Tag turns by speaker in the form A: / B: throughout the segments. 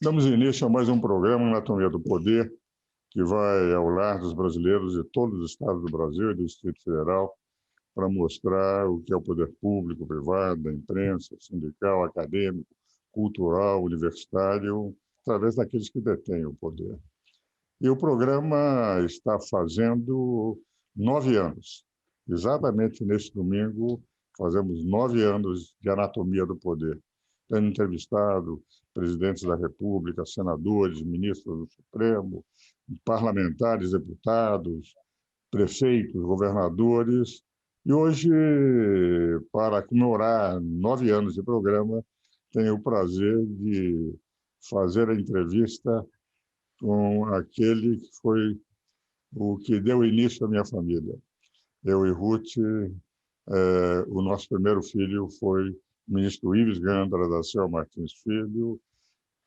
A: Damos início a mais um programa Anatomia do Poder, que vai ao lar dos brasileiros de todos os estados do Brasil e do Distrito Federal para mostrar o que é o poder público, privado, da imprensa, sindical, acadêmico, cultural, universitário, através daqueles que detêm o poder. E o programa está fazendo 9 anos. Exatamente neste domingo, fazemos 9 anos de Anatomia do Poder. Tendo entrevistado presidentes da República, senadores, ministros do Supremo, parlamentares, deputados, prefeitos, governadores. E hoje, para comemorar 9 anos de programa, tenho o prazer de fazer a entrevista com aquele que foi o que deu início à minha família. Eu e Ruth, o nosso primeiro filho foi o ministro Ives Gandra da Silva Martins Filho,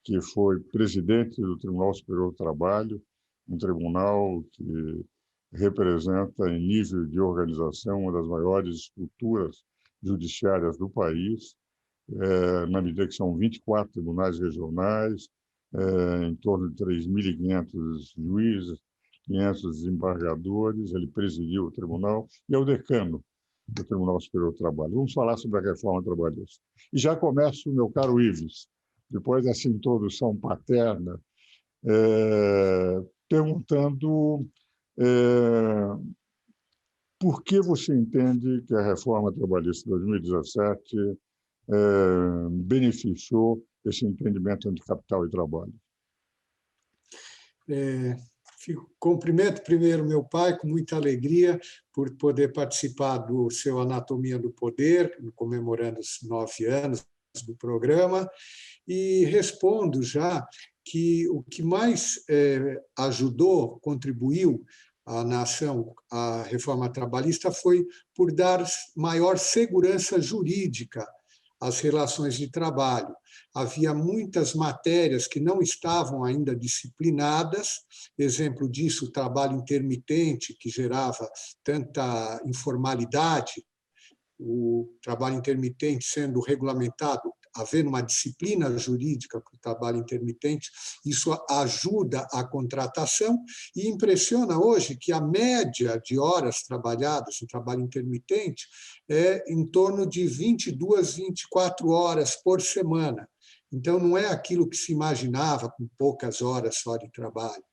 A: que foi presidente do Tribunal Superior do Trabalho, um tribunal que representa, em nível de organização, uma das maiores estruturas judiciárias do país, na medida que são 24 tribunais regionais, em torno de 3.500 juízes, 500 desembargadores. Ele presidiu o tribunal e é o decano do Tribunal Superior do Trabalho. Vamos falar sobre a reforma trabalhista. E já começo, meu caro Ives, depois dessa introdução paterna, perguntando por que você entende que a reforma trabalhista de 2017 beneficiou esse entendimento entre capital e trabalho?
B: Cumprimento primeiro meu pai com muita alegria por poder participar do seu Anatomia do Poder, comemorando os 9 anos do programa, e respondo já que o que mais ajudou, contribuiu à nação, à reforma trabalhista, foi por dar maior segurança jurídica às relações de trabalho. Havia muitas matérias que não estavam ainda disciplinadas, exemplo disso, o trabalho intermitente, que gerava tanta informalidade, o trabalho intermitente sendo regulamentado, havendo uma disciplina jurídica para o trabalho intermitente, isso ajuda a contratação e impressiona hoje que a média de horas trabalhadas em trabalho intermitente é em torno de 22, 24 horas por semana. Então, não é aquilo que se imaginava com poucas horas só de trabalho.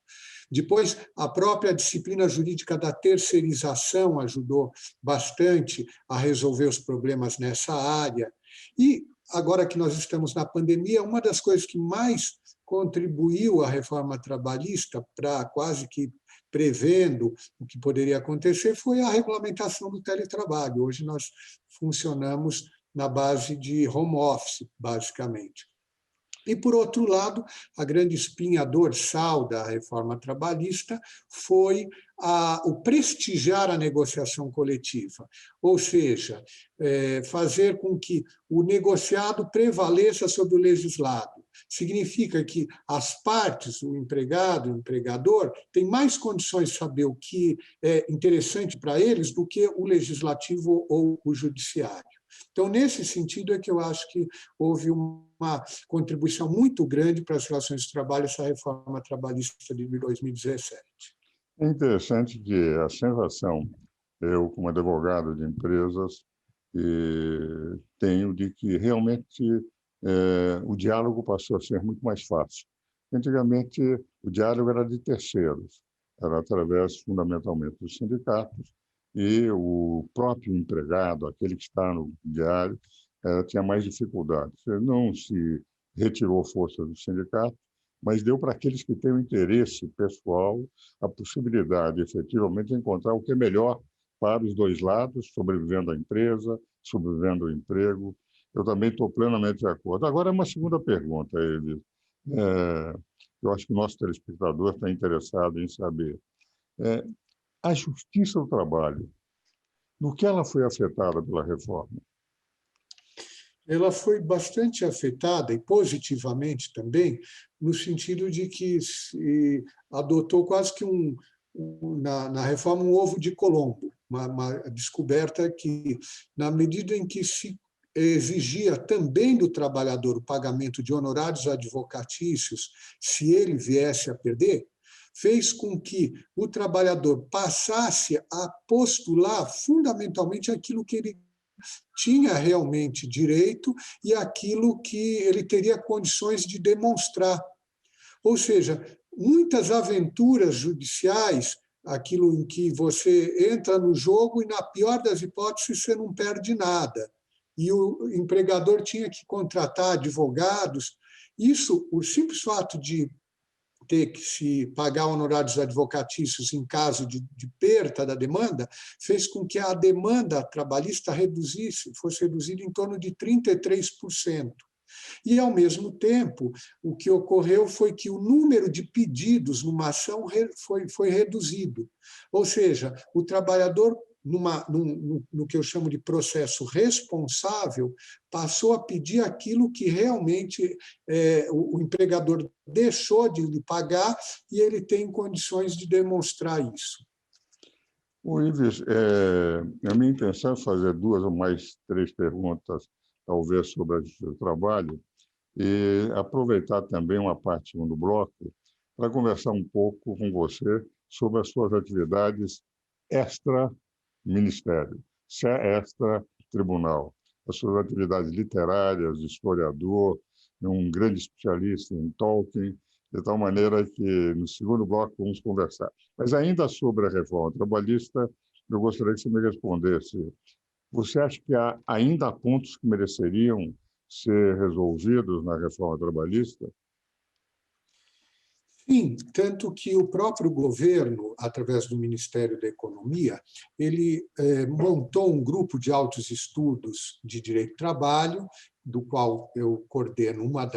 B: Depois, a própria disciplina jurídica da terceirização ajudou bastante a resolver os problemas nessa área. E, agora que nós estamos na pandemia, uma das coisas que mais contribuiu à reforma trabalhista, para quase que prevendo o que poderia acontecer, foi a regulamentação do teletrabalho. Hoje nós funcionamos na base de home office, basicamente. E, por outro lado, a grande espinha dorsal da reforma trabalhista foi o prestigiar a negociação coletiva, ou seja, fazer com que o negociado prevaleça sobre o legislado. Significa que as partes, o empregado e o empregador, têm mais condições de saber o que é interessante para eles do que o legislativo ou o judiciário. Então, nesse sentido, é que eu acho que houve uma contribuição muito grande para as relações de trabalho, essa reforma trabalhista de 2017.
A: É interessante que a sensação, eu como advogado de empresas, tenho de que realmente o diálogo passou a ser muito mais fácil. Antigamente, o diálogo era de terceiros, era através, fundamentalmente, dos sindicatos, e o próprio empregado, aquele que está no diário, tinha mais dificuldades. Não se retirou força do sindicato, mas deu para aqueles que têm o interesse pessoal a possibilidade, efetivamente, de encontrar o que é melhor para os dois lados, sobrevivendo à empresa, sobrevivendo ao emprego. Eu também estou plenamente de acordo. Agora, uma segunda pergunta, Elis. Eu acho que o nosso telespectador está interessado em saber. A Justiça do Trabalho, no que ela foi afetada pela reforma?
B: Ela foi bastante afetada, e positivamente também, no sentido de que se adotou quase que na reforma um ovo de Colombo, uma descoberta que, na medida em que se exigia também do trabalhador o pagamento de honorários advocatícios se ele viesse a perder, fez com que o trabalhador passasse a postular fundamentalmente aquilo que ele tinha realmente direito e aquilo que ele teria condições de demonstrar. Ou seja, muitas aventuras judiciais, aquilo em que você entra no jogo e, na pior das hipóteses, você não perde nada. E o empregador tinha que contratar advogados. Isso, o simples fato de ter que se pagar honorários advocatícios em caso de perda da demanda, fez com que a demanda trabalhista fosse reduzida em torno de 33%. E, ao mesmo tempo, o que ocorreu foi que o número de pedidos numa ação foi reduzido. Ou seja, o trabalhador, no que eu chamo de processo responsável, passou a pedir aquilo que realmente o empregador deixou de lhe pagar e ele tem condições de demonstrar isso.
A: O Ives, a minha intenção é fazer 2 ou mais 3 perguntas, talvez, sobre a Justiça do Trabalho, e aproveitar também uma parte do bloco para conversar um pouco com você sobre as suas atividades extra-ministério, extra-tribunal, as suas atividades literárias, de historiador, um grande especialista em Tolkien, de tal maneira que no segundo bloco vamos conversar. Mas ainda sobre a reforma trabalhista, eu gostaria que você me respondesse. Você acha que há ainda pontos que mereceriam ser resolvidos na reforma trabalhista?
B: Sim, tanto que o próprio governo, através do Ministério da Economia, ele montou um grupo de altos estudos de direito do trabalho, do qual eu coordeno uma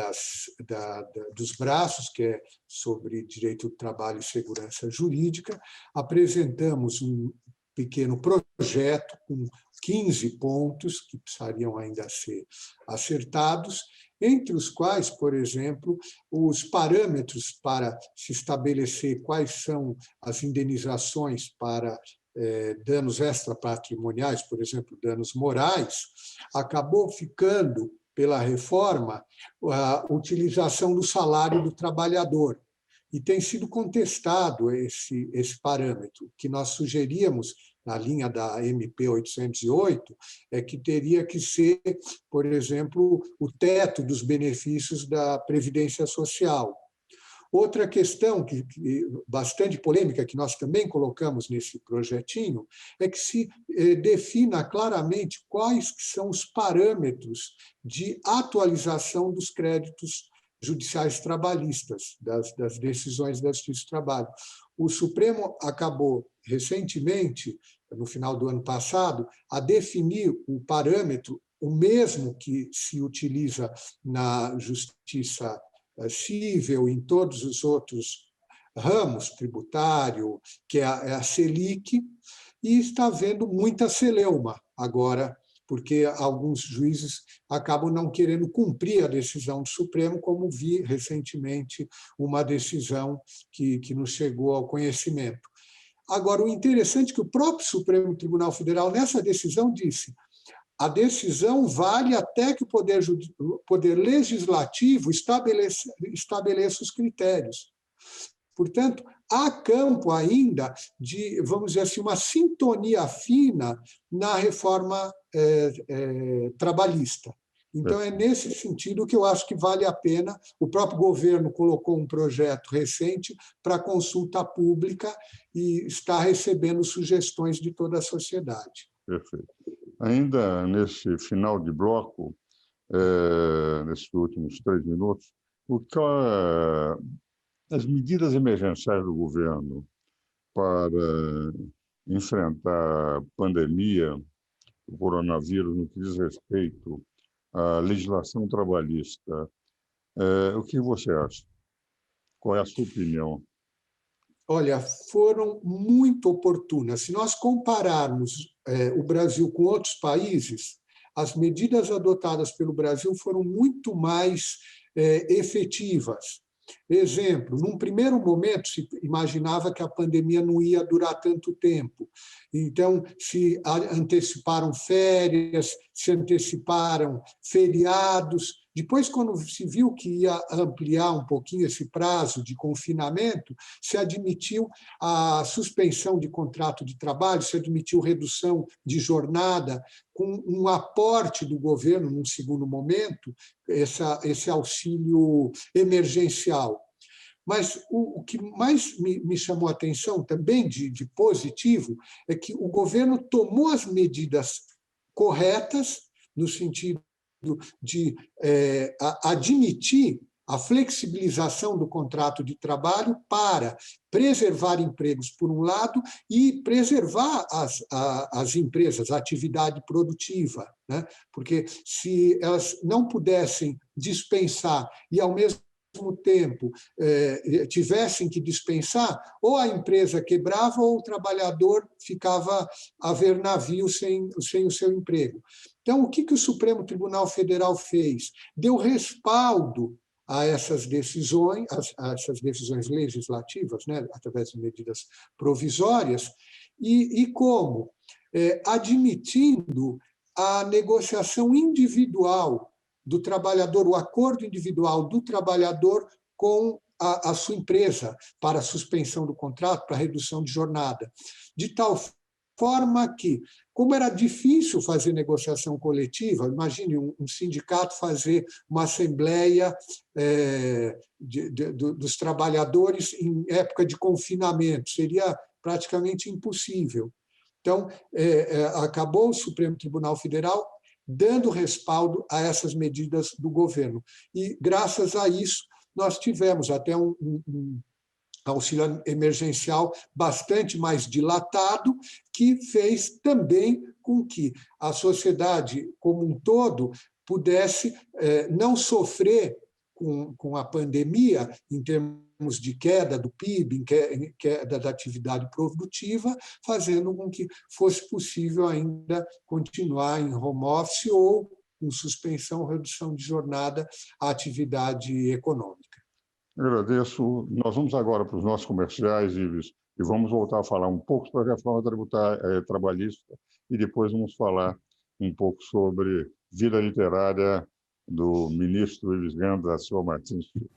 B: dos braços, que é sobre direito do trabalho e segurança jurídica. Apresentamos um pequeno projeto com 15 pontos que precisariam ainda ser acertados, entre os quais, por exemplo, os parâmetros para se estabelecer quais são as indenizações para danos extrapatrimoniais, por exemplo, danos morais, acabou ficando, pela reforma, a utilização do salário do trabalhador. E tem sido contestado esse parâmetro, que nós sugeríamos, na linha da MP 808, é que teria que ser, por exemplo, o teto dos benefícios da Previdência Social. Outra questão bastante polêmica, que nós também colocamos nesse projetinho, é que se defina claramente quais são os parâmetros de atualização dos créditos judiciais trabalhistas, das decisões da Justiça do Trabalho. O Supremo acabou, recentemente, no final do ano passado, a definir o parâmetro, o mesmo que se utiliza na Justiça civil, em todos os outros ramos, tributário, que é a Selic, e está havendo muita celeuma agora, porque alguns juízes acabam não querendo cumprir a decisão do Supremo, como vi recentemente uma decisão que nos chegou ao conhecimento. Agora, o interessante é que o próprio Supremo Tribunal Federal, nessa decisão, disse: a decisão vale até que o Poder Legislativo estabeleça os critérios. Portanto, há campo ainda de, vamos dizer assim, uma sintonia fina na reforma trabalhista. Então, é nesse sentido que eu acho que vale a pena. O próprio governo colocou um projeto recente para consulta pública e está recebendo sugestões de toda a sociedade.
A: Perfeito. Ainda nesse final de bloco, nesses últimos 3 minutos, as medidas emergenciais do governo para enfrentar a pandemia do coronavírus no que diz respeito à legislação trabalhista, o que você acha? Qual é a sua opinião?
B: Olha, foram muito oportunas. Se nós compararmos o Brasil com outros países, as medidas adotadas pelo Brasil foram muito mais efetivas. Exemplo, num primeiro momento se imaginava que a pandemia não ia durar tanto tempo, então se anteciparam férias, se anteciparam feriados. Depois, quando se viu que ia ampliar um pouquinho esse prazo de confinamento, se admitiu a suspensão de contrato de trabalho, se admitiu redução de jornada, com um aporte do governo, num segundo momento, esse auxílio emergencial. Mas o que mais me chamou a atenção também de positivo é que o governo tomou as medidas corretas, no sentido de admitir a flexibilização do contrato de trabalho para preservar empregos, por um lado, e preservar as empresas, a atividade produtiva, né? Porque se elas não pudessem dispensar e, ao mesmo tempo, tivessem que dispensar, ou a empresa quebrava ou o trabalhador ficava a ver navio sem o seu emprego. Então, o que o Supremo Tribunal Federal fez? Deu respaldo a essas decisões legislativas, né, através de medidas provisórias, e como? Admitindo a negociação individual do trabalhador, o acordo individual do trabalhador com a sua empresa para a suspensão do contrato, para a redução de jornada. De tal forma que, como era difícil fazer negociação coletiva, imagine um sindicato fazer uma assembleia dos trabalhadores em época de confinamento, seria praticamente impossível. Então, acabou o Supremo Tribunal Federal dando respaldo a essas medidas do governo. E, graças a isso, nós tivemos até um auxílio emergencial bastante mais dilatado, que fez também com que a sociedade como um todo pudesse não sofrer com a pandemia, em termos de queda do PIB, em queda da atividade produtiva, fazendo com que fosse possível ainda continuar em home office ou com suspensão ou redução de jornada a atividade econômica.
A: Agradeço. Nós vamos agora para os nossos comerciais, Ives, e vamos voltar a falar um pouco sobre a reforma trabalhista e depois vamos falar um pouco sobre vida literária do ministro Ives Gandra da Silva Martins Filho.